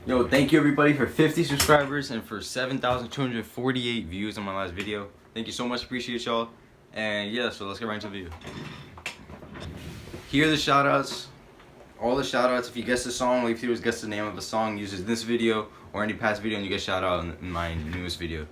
Yo, thank you everybody for 50 subscribers and for 7,248 views on my last video. Thank you so much, appreciate y'all. And yeah, so let's get right into the video. Here are the shoutouts. All the shoutouts. If you guess the song, all you have to do is guess the name of the song, uses this video or any past video, and you get shout out in my newest video.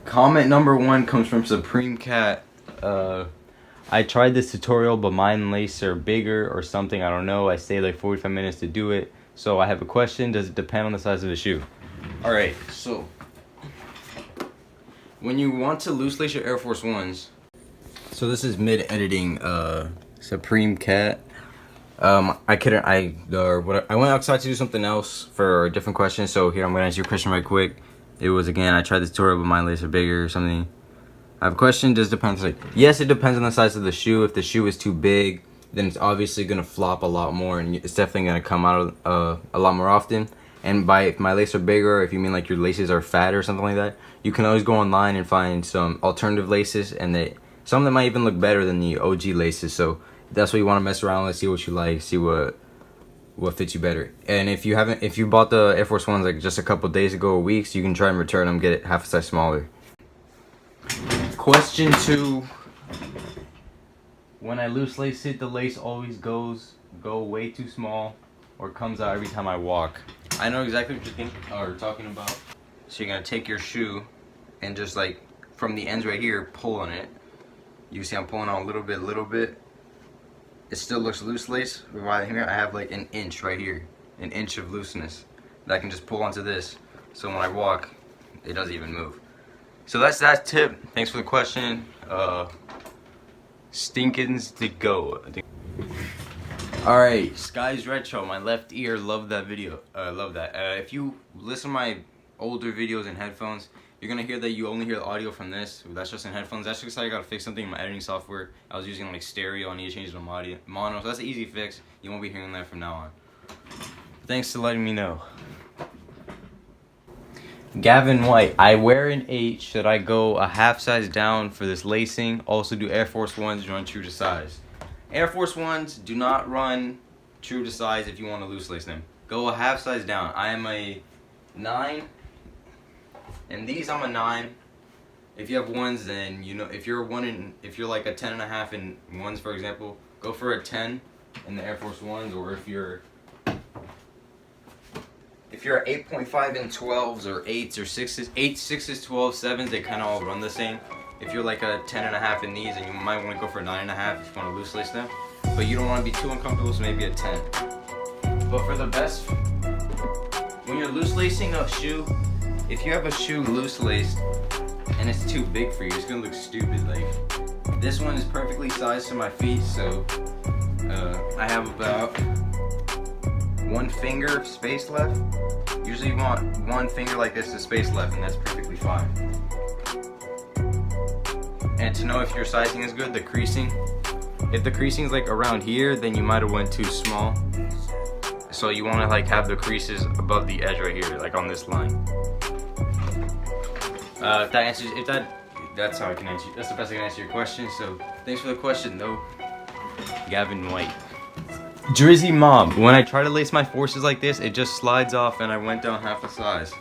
Comment number 1 comes from Supreme Cat. I tried this tutorial, but mine laces are bigger or something. I don't know. I stayed like 45 minutes to do it. So I have a question. Does it depend on the size of the shoe? Alright, so when you want to loose lace your Air Force Ones, so this is mid-editing Supreme Cat. I went outside to do something else for a different question, so here I'm gonna answer your question right quick. It was, again, I tried the tutorial, but my laces are bigger or something. I have a question. Does it depend? Like, yes, it depends on the size of the shoe. If the shoe is too big, then it's obviously gonna flop a lot more, and it's definitely gonna come out a lot more often. And if my laces are bigger, if you mean like your laces are fat or something like that, you can always go online and find some alternative laces, and some of them might even look better than the OG laces. So that's what you want to mess around with, see what you like, see what fits you better. And if you bought the Air Force Ones like just a couple days ago or weeks, you can try and return them, get it half a size smaller. Question 2. When I loose lace it, the lace always go way too small or comes out every time I walk. I know exactly what you're thinking or talking about. So you're gonna take your shoe and just like from the ends right here, pull on it. You see I'm pulling on a little bit. It still looks loose lace. Right here I have like an inch right here, an inch of looseness that I can just pull onto this. So when I walk, it doesn't even move. So that's that tip. Thanks for the question. Stinkins to go. Alright, Sky's Retro, my left ear, love that video. Love that. If you listen to my older videos in headphones, you're gonna hear that you only hear the audio from this. That's just in headphones. That's just because I gotta fix something in my editing software. I was using like stereo, I need to change it to mono. So that's an easy fix. You won't be hearing that from now on. Thanks for letting me know. Gavin White, I wear an 8. Should I go a half size down for this lacing? Also, do Air Force Ones run true to size? Air Force Ones do not run true to size if you want to loose lace them. Go a half size down. I am a 9. And these I'm a 9. If you have ones, then you know, if you're like a 10.5 in ones, for example, go for a 10 in the Air Force Ones. Or if you're 8.5 in 12s or 8s or 6s, 8s, 6s, 12s, 7s, they kind of all run the same. If you're like a 10.5 in these, and you might want to go for a 9.5 if you want to loose lace them, but you don't want to be too uncomfortable, so maybe a 10. But for the best, when you're loose lacing a shoe, if you have a shoe loose laced and it's too big for you, it's gonna look stupid. Like, this one is perfectly sized to my feet, so I have about 1 finger of space left. Usually you want 1 finger like this to space left, and that's perfectly fine. And to know if your sizing is good, the creasing. If the creasing is like around here, then you might have went too small. So you want to like have the creases above the edge right here, like on this line. If that answers, that's how I can answer. That's the best I can answer your question. So thanks for the question, though, Gavin White. Drizzy Mom, when I try to lace my forces like this, it just slides off and I went down half a size.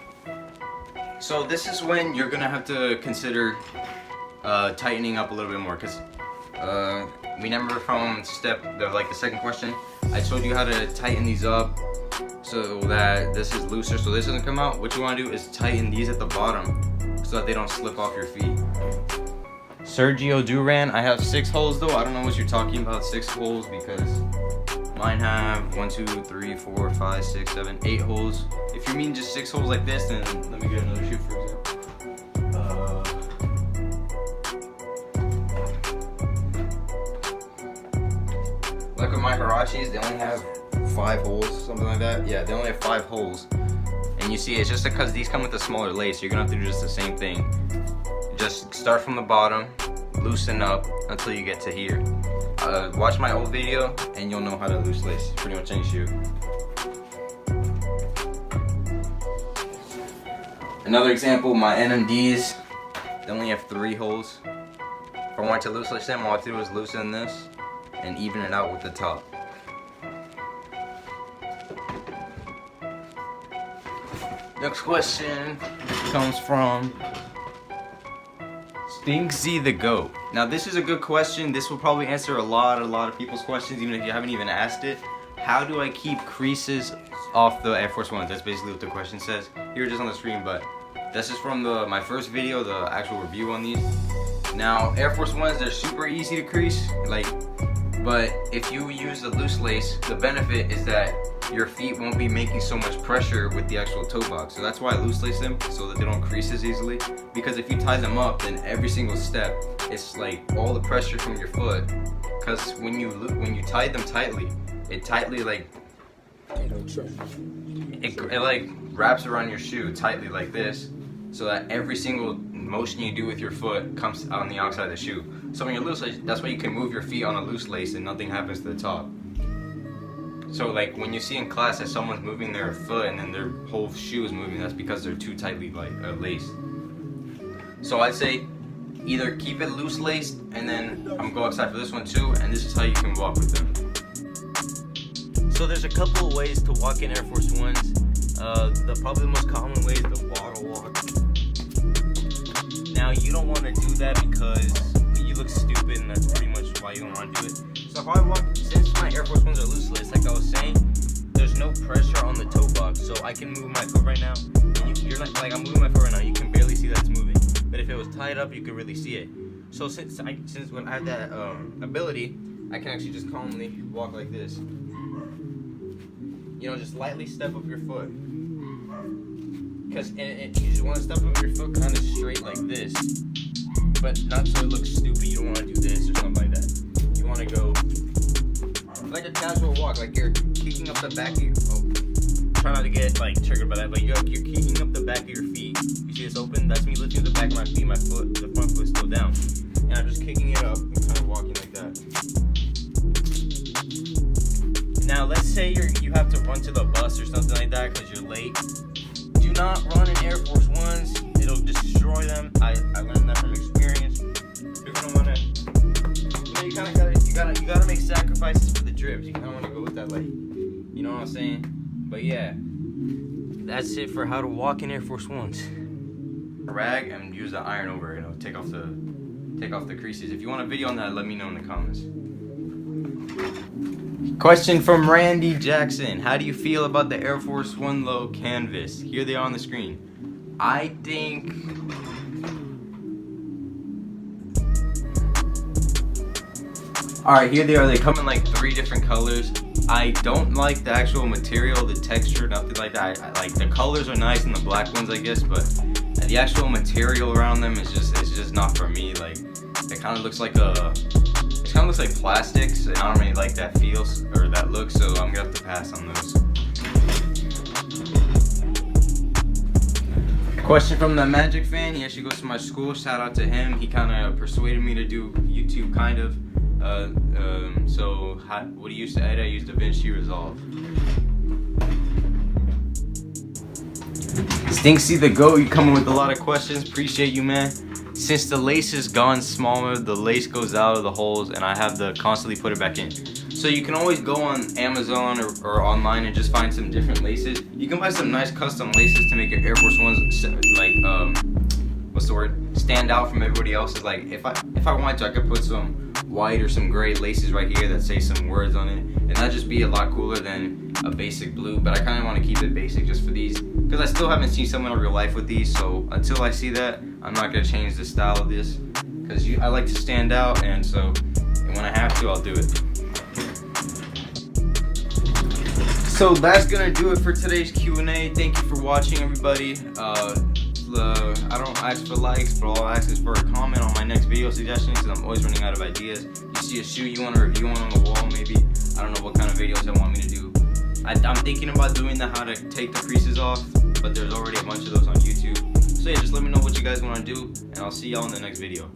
So this is when you're gonna have to consider tightening up a little bit more, because remember from the second question, I told you how to tighten these up so that this is looser, so this doesn't come out. What you want to do is tighten these at the bottom so that they don't slip off your feet. Sergio Duran, I have 6 holes though. I don't know what you're talking about, 6 holes, because mine have 1, 2, 3, 4, 5, 6, 7, 8 holes. If you mean just 6 holes like this, then let me get another shoe for example. Like with my Hirachis, they only have 5 holes, something like that. Yeah, they only have 5 holes. And you see, it's just because these come with a smaller lace, you're gonna have to do just the same thing. Just start from the bottom, loosen up until you get to here. Watch my old video and you'll know how to loose lace pretty much any shoe. Another example, my NMDs, they only have 3 holes. If I want to loose lace them, all I have to do is loosen this and even it out with the top. Next question comes from Stinksy the Goat. Now this is a good question. This will probably answer a lot of people's questions, even if you haven't even asked it. How do I keep creases off the Air Force Ones? That's basically what the question says. Here, just on the screen, but this is from my first video, the actual review on these. Now, Air Force Ones, they're super easy to crease, but if you use the loose lace, the benefit is that your feet won't be making so much pressure with the actual toe box. So that's why I loose lace them, so that they don't crease as easily. Because if you tie them up, then every single step, it's like all the pressure from your foot. Because when you tie them tightly, it tightly like wraps around your shoe tightly like this, so that every single motion you do with your foot comes on the outside of the shoe. So when you're loose lace, that's why you can move your feet on a loose lace and nothing happens to the top. So like when you see in class that someone's moving their foot and then their whole shoe is moving, that's because they're too tightly laced. So I'd say either keep it loose laced, and then I'm gonna go outside for this one too, and this is how you can walk with them. So there's a couple of ways to walk in Air Force Ones. Probably the most common way is the waddle walk. Now you don't want to do that because you look stupid, and that's pretty much why you don't want to do it. So if I walk, since my Air Force Ones are loose lace, like I was saying, there's no pressure on the toe box, so I can move my foot right now. And you're not, like I'm moving my foot right now, you can barely see that it's moving. But if it was tied up, you could really see it. So since when I have that ability, I can actually just calmly walk like this. You know, just lightly step up your foot. Because you just want to step up your foot kind of straight like this. But not so it looks stupid. You don't want to do this or something like that. You want to go like a casual walk, like you're kicking up the back of your... Oh, try not to get like triggered by that, but you're kicking up the back of your feet. You see this open? That's me lifting the back of my feet. My foot, the front foot is still down. And I'm just kicking it up and kind of walking like that. Now, let's say you have to run to the bus or something like that because you're late. Do not run in Air Force Ones. It'll destroy them. I learned that from experience. You're gonna wanna, you gotta make sacrifices for the drips. You kind of wanna go with that, like, you know what I'm saying? But yeah, that's it for how to walk in Air Force Ones. A rag and use the iron over it. It'll take off the creases. If you want a video on that, let me know in the comments. Question from Randy Jackson. How do you feel about the Air Force One low canvas? Here they are on the screen. I think... Alright, here they are. They come in like 3 different colors. I don't like the actual material, the texture, nothing like that. I like the colors are nice and the black ones, I guess, but the actual material around them is just not for me. Like, it kind of looks like plastic, so I don't really like that feel or that look, so I'm gonna have to pass on those. Question from the Magic fan. He actually goes to my school. Shout out to him. He kind of persuaded me to do YouTube, kind of. What he used to edit, I used DaVinci Resolve. Stinksy the Goat, you coming with a lot of questions. Appreciate you, man. Since the lace has gone smaller, the lace goes out of the holes, and I have to constantly put it back in. So you can always go on Amazon or online and just find some different laces. You can buy some nice custom laces to make your Air Force Ones like stand out from everybody else's. Like if I wanted to, I could put some white or some gray laces right here that say some words on it, and that'd just be a lot cooler than a basic blue. But I kind of want to keep it basic just for these, because I still haven't seen someone in real life with these. So until I see that, I'm not gonna change the style of this, because I like to stand out, and when I have to, I'll do it. So that's gonna do it for today's Q&A. Thank you for watching, everybody. I don't ask for likes, but all I ask is for a comment on my next video suggestions, because I'm always running out of ideas. You see a shoe you want to review on the wall, maybe. I don't know what kind of videos I want me to do. I'm thinking about doing how to take the creases off, but there's already a bunch of those on YouTube. So yeah, just let me know what you guys want to do, and I'll see y'all in the next video.